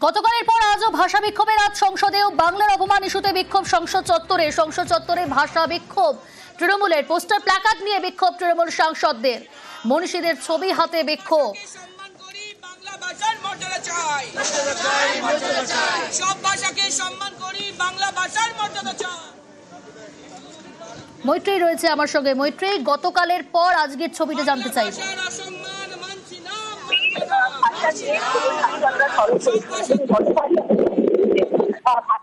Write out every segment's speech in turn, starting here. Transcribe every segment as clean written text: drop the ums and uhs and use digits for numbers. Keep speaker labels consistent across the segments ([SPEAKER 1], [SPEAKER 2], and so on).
[SPEAKER 1] গতকালের পর আজও ভাষা বিক্ষোভের আজ সংসদেও বাংলার অপমান ইস্যুতে বিক্ষোভ সংসদ চত্বরে ভাষা বিক্ষোভ তৃণমূলের পোস্টার প্ল্যাকার্ড নিয়ে বিক্ষোভ তৃণমূল সাংসদদের মনীষীদের ছবি হাতে বিক্ষোভ মৈত্রী রয়েছে আমার সঙ্গে। মৈত্রী, গতকালের পর আজকের ছবিটা জানতে চাই।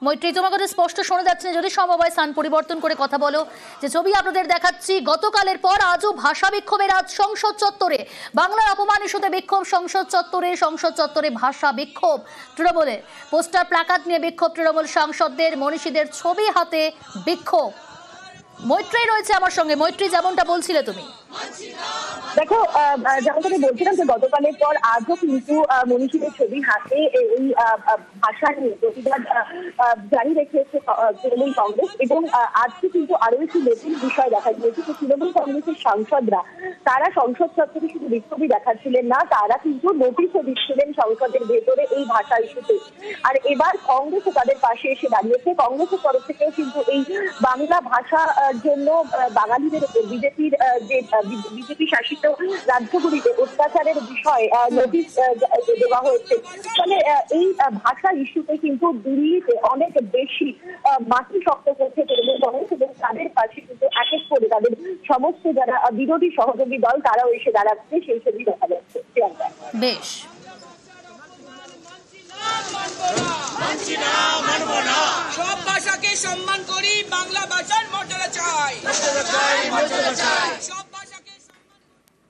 [SPEAKER 1] মৈত্রী, তোমার কথা স্পষ্ট শোনা যাচ্ছে না, যদি সম্ভব হয় স্থান পরিবর্তন করে কথা বলো। যে ছবি আপনাদের দেখাচ্ছি, গতকালের পর আজও ভাষা বিক্ষোভের আজ সংসদ চত্বরে বাংলার অপমান ইস্যুতে বিক্ষোভ সংসদ চত্বরে ভাষা বিক্ষোভ তৃণমূলের পোস্টার প্ল্যাকার্ড নিয়ে বিক্ষোভ তৃণমূল সাংসদদের মনীষীদের ছবি হাতে বিক্ষোভ। মৈত্রী রয়েছে আমার সঙ্গে। মৈত্রী, যেমনটা বলছিলে তুমি।
[SPEAKER 2] দেখো, যেমনটা আমি বলছিলাম যে গতকালের পর আজও কিন্তু মনীষীদের ছবি হাতে এই ভাষা নিয়ে প্রতিবাদ জারি রেখেছে তৃণমূল কংগ্রেস। এবং আজকে কিন্তু আরো একটি নতুন বিষয় দেখা গিয়েছে যে তৃণমূল কংগ্রেসের সাংসদরা তারা সংসদ চত্বরে শুধু বিক্ষোভই দেখাচ্ছিলেন না, তারা কিন্তু নোটিশও দিচ্ছিলেন সংসদের ভেতরে এই ভাষা ইস্যুতে। আর এবার কংগ্রেসও তাদের পাশে এসে দাঁড়িয়েছে। কংগ্রেসের তরফ থেকেও কিন্তু এই বাংলা ভাষার জন্য বাঙালিদের উপর বিজেপি শাসিত রাজ্যগুলিতে অত্যাচারের বিষয়ে নোটিশ দেওয়া হয়েছে। ফলে এই ভাষা ইস্যুতে কিন্তু দিল্লিতে অনেক বেশি মাটি শক্ত করছে তৃণমূল কংগ্রেস এবং তাদের পাশে কিন্তু এক এক করে তাদের সমস্ত যারা বিরোধী সহযোগী দল তারাও এসে দাঁড়াচ্ছে, সেই ছবি দেখা যাচ্ছে।
[SPEAKER 1] বেশ,
[SPEAKER 3] সব ভাষাকে সম্মান করি, বাংলা ভাষার মর্যাদা চাই।